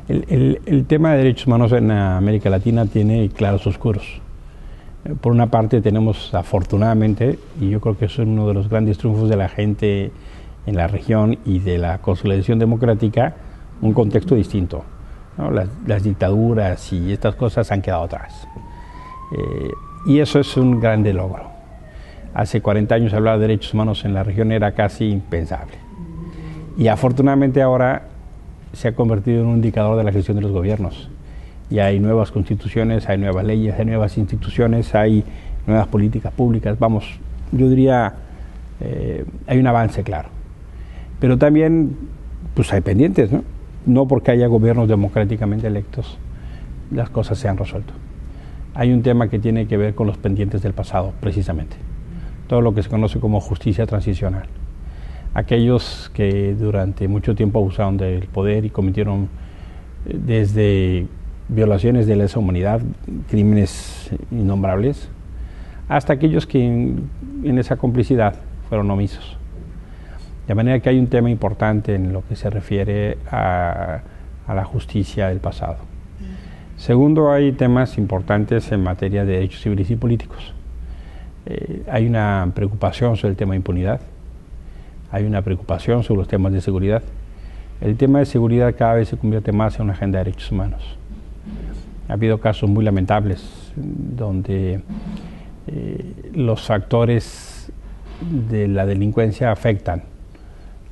El tema de derechos humanos en América Latina tiene claros oscuros. Por una parte tenemos, afortunadamente, y yo creo que es uno de los grandes triunfos de la gente en la región y de la consolidación democrática, un contexto distinto, ¿no? Las dictaduras y estas cosas han quedado atrás. Y eso es un grande logro. Hace 40 años hablar de derechos humanos en la región era casi impensable. Y afortunadamente ahora se ha convertido en un indicador de la gestión de los gobiernos. Y hay nuevas constituciones, hay nuevas leyes, hay nuevas instituciones, hay nuevas políticas públicas. Vamos, yo diría, hay un avance claro. Pero también, pues hay pendientes, ¿no? No porque haya gobiernos democráticamente electos, las cosas se han resuelto. Hay un tema que tiene que ver con los pendientes del pasado, precisamente. Todo lo que se conoce como justicia transicional. Aquellos que durante mucho tiempo abusaron del poder y cometieron desde violaciones de lesa humanidad, crímenes innombrables, hasta aquellos que en esa complicidad fueron omisos. De manera que hay un tema importante en lo que se refiere a la justicia del pasado. Segundo, hay temas importantes en materia de derechos civiles y políticos. Hay una preocupación sobre el tema de impunidad, hay una preocupación sobre los temas de seguridad. El tema de seguridad cada vez se convierte más en una agenda de derechos humanos. Ha habido casos muy lamentables donde los factores de la delincuencia afectan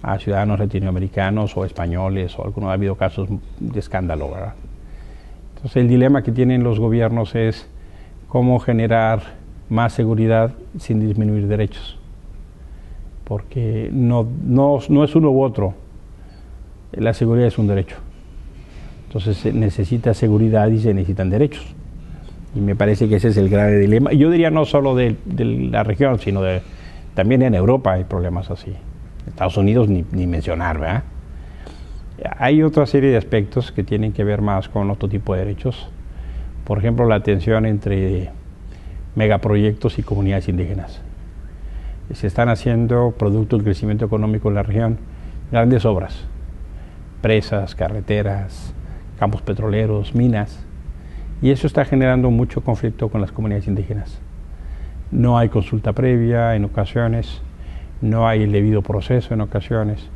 a ciudadanos latinoamericanos o españoles, o algunos, ha habido casos de escándalo, ¿verdad? Entonces el dilema que tienen los gobiernos es cómo generar más seguridad sin disminuir derechos, porque no es uno u otro, la seguridad es un derecho. Entonces se necesita seguridad y se necesitan derechos. Y me parece que ese es el grave dilema. Yo diría no solo de la región, sino también en Europa hay problemas así. Estados Unidos ni mencionar, ¿verdad? Hay otra serie de aspectos que tienen que ver más con otro tipo de derechos. Por ejemplo, la tensión entre megaproyectos y comunidades indígenas. Se están haciendo, producto del crecimiento económico en la región, grandes obras. Presas, carreteras, campos petroleros, minas, y eso está generando mucho conflicto con las comunidades indígenas. No hay consulta previa en ocasiones, no hay el debido proceso en ocasiones,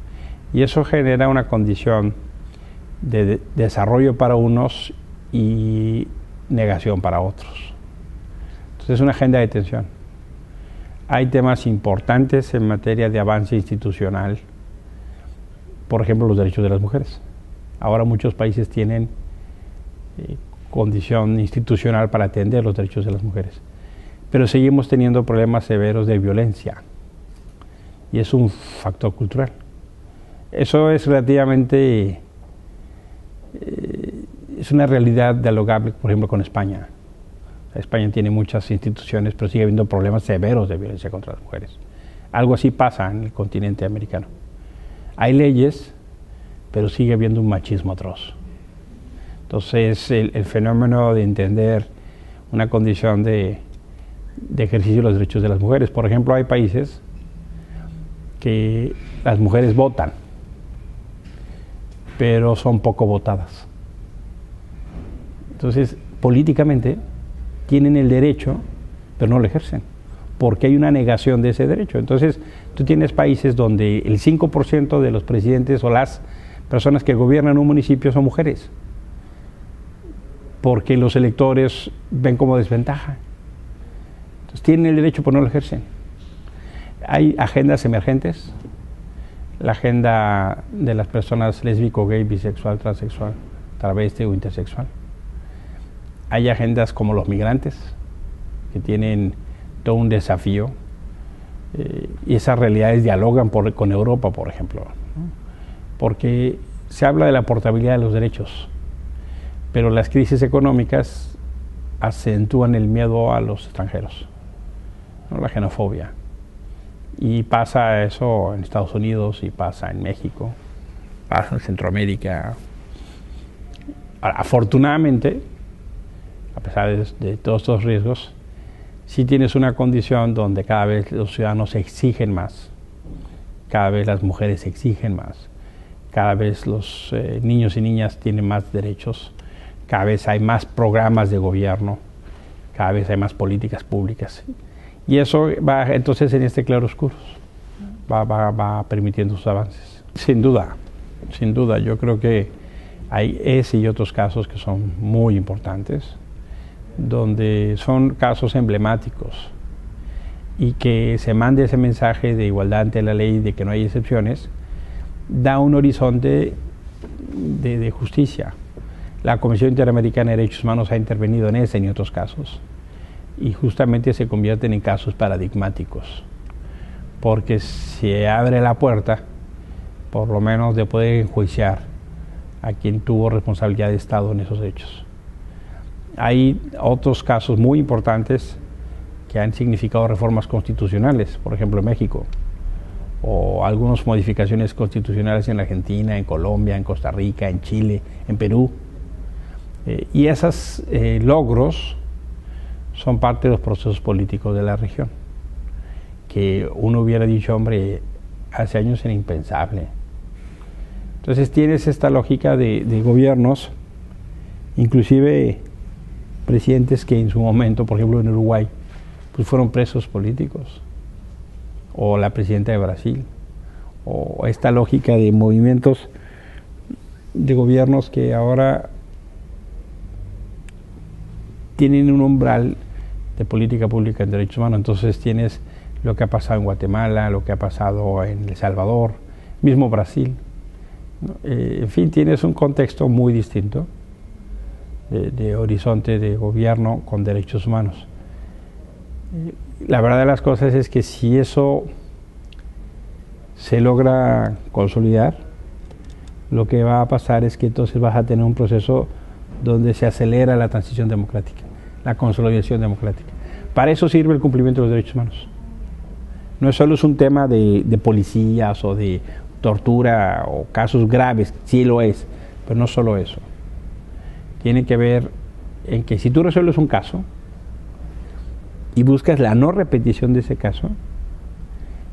y eso genera una condición de desarrollo para unos y negación para otros. Entonces es una agenda de tensión. Hay temas importantes en materia de avance institucional, por ejemplo, los derechos de las mujeres. Ahora muchos países tienen condición institucional para atender los derechos de las mujeres, pero seguimos teniendo problemas severos de violencia y es un factor cultural. Eso es relativamente, es una realidad dialogable, por ejemplo, con España. España tiene muchas instituciones, pero sigue habiendo problemas severos de violencia contra las mujeres. Algo así pasa en el continente americano. Hay leyes, pero sigue habiendo un machismo atroz. Entonces, el fenómeno de entender una condición de ejercicio de los derechos de las mujeres. Por ejemplo, hay países que las mujeres votan, pero son poco votadas. Entonces, políticamente, tienen el derecho, pero no lo ejercen, porque hay una negación de ese derecho. Entonces, tú tienes países donde el 5% de los presidentes o las personas que gobiernan un municipio son mujeres, porque los electores ven como desventaja. Entonces tienen el derecho pero no lo ejercen. Hay agendas emergentes, la agenda de las personas lésbico, gay, bisexual, transexual, travesti o intersexual. Hay agendas como los migrantes, que tienen todo un desafío, y esas realidades dialogan con Europa, por ejemplo, ¿no? Porque se habla de la portabilidad de los derechos, pero las crisis económicas acentúan el miedo a los extranjeros, ¿no? La xenofobia. Y pasa eso en Estados Unidos y pasa en México, pasa en Centroamérica. Ahora, afortunadamente, a pesar de todos estos riesgos, sí tienes una condición donde cada vez los ciudadanos exigen más, cada vez las mujeres exigen más, cada vez los niños y niñas tienen más derechos, cada vez hay más programas de gobierno, cada vez hay más políticas públicas. Y eso va entonces en este claroscuro, va permitiendo sus avances. Sin duda, yo creo que hay ese y otros casos que son muy importantes, donde son casos emblemáticos, y que se mande ese mensaje de igualdad ante la ley, de que no hay excepciones, da un horizonte de justicia. La Comisión Interamericana de Derechos Humanos ha intervenido en ese y en otros casos, y justamente se convierten en casos paradigmáticos, porque se abre la puerta, por lo menos, de poder enjuiciar a quien tuvo responsabilidad de Estado en esos hechos. Hay otros casos muy importantes que han significado reformas constitucionales, por ejemplo en México, o algunas modificaciones constitucionales en Argentina, en Colombia, en Costa Rica, en Chile, en Perú. Y esos logros son parte de los procesos políticos de la región, que uno hubiera dicho, hombre, hace años era impensable. Entonces tienes esta lógica de gobiernos, inclusive presidentes que en su momento, por ejemplo en Uruguay, pues fueron presos políticos, o la presidenta de Brasil, o esta lógica de movimientos de gobiernos que ahora tienen un umbral de política pública en derechos humanos. Entonces tienes lo que ha pasado en Guatemala, lo que ha pasado en El Salvador, mismo Brasil, ¿no? En fin, tienes un contexto muy distinto de horizonte de gobierno con derechos humanos. La verdad de las cosas es que si eso se logra consolidar, lo que va a pasar es que entonces vas a tener un proceso donde se acelera la transición democrática, la consolidación democrática. Para eso sirve el cumplimiento de los derechos humanos. No solo es un tema de policías o de tortura o casos graves, sí lo es, pero no solo eso. Tiene que ver en que si tú resuelves un caso y buscas la no repetición de ese caso,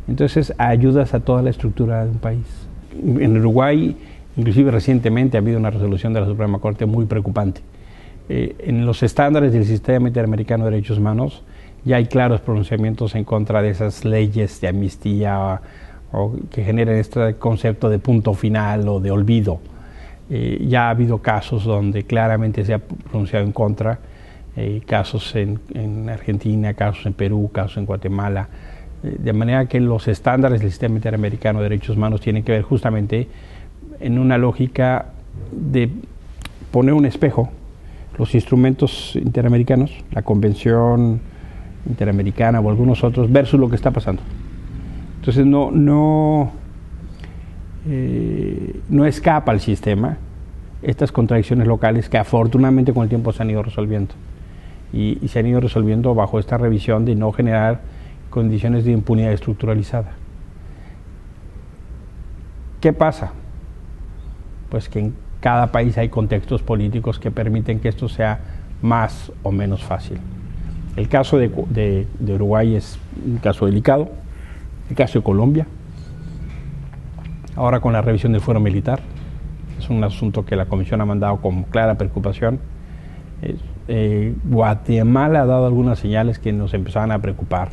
entonces ayudas a toda la estructura de un país. En Uruguay, inclusive recientemente, ha habido una resolución de la Suprema Corte muy preocupante. En los estándares del Sistema Interamericano de Derechos Humanos ya hay claros pronunciamientos en contra de esas leyes de amnistía o que generan este concepto de punto final o de olvido. Ya ha habido casos donde claramente se ha pronunciado en contra, casos en Argentina, casos en Perú, casos en Guatemala, de manera que los estándares del Sistema Interamericano de Derechos Humanos tienen que ver justamente en una lógica de poner un espejo, los instrumentos interamericanos, la Convención Interamericana o algunos otros, versus lo que está pasando. Entonces no escapa al sistema estas contradicciones locales que afortunadamente con el tiempo se han ido resolviendo y se han ido resolviendo bajo esta revisión de no generar condiciones de impunidad estructuralizada. ¿Qué pasa? Pues que en cada país hay contextos políticos que permiten que esto sea más o menos fácil. El caso de Uruguay es un caso delicado, el caso de Colombia, ahora con la revisión del fuero militar, es un asunto que la Comisión ha mandado con clara preocupación. Guatemala ha dado algunas señales que nos empezaban a preocupar.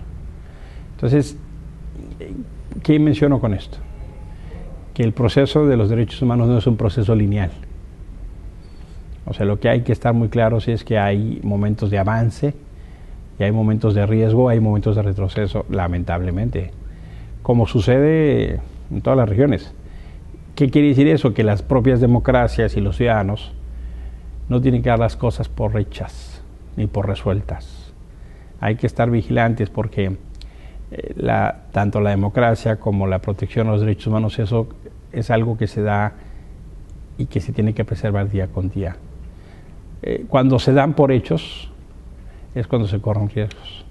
Entonces, ¿qué menciono con esto? Que el proceso de los derechos humanos no es un proceso lineal. O sea, lo que hay que estar muy claros es que hay momentos de avance y hay momentos de riesgo, hay momentos de retroceso, lamentablemente, como sucede en todas las regiones. ¿Qué quiere decir eso? Que las propias democracias y los ciudadanos no tienen que dar las cosas por hechas ni por resueltas. Hay que estar vigilantes porque tanto la democracia como la protección de los derechos humanos, eso es algo que se da y que se tiene que preservar día con día. Cuando se dan por hechos es cuando se corren riesgos.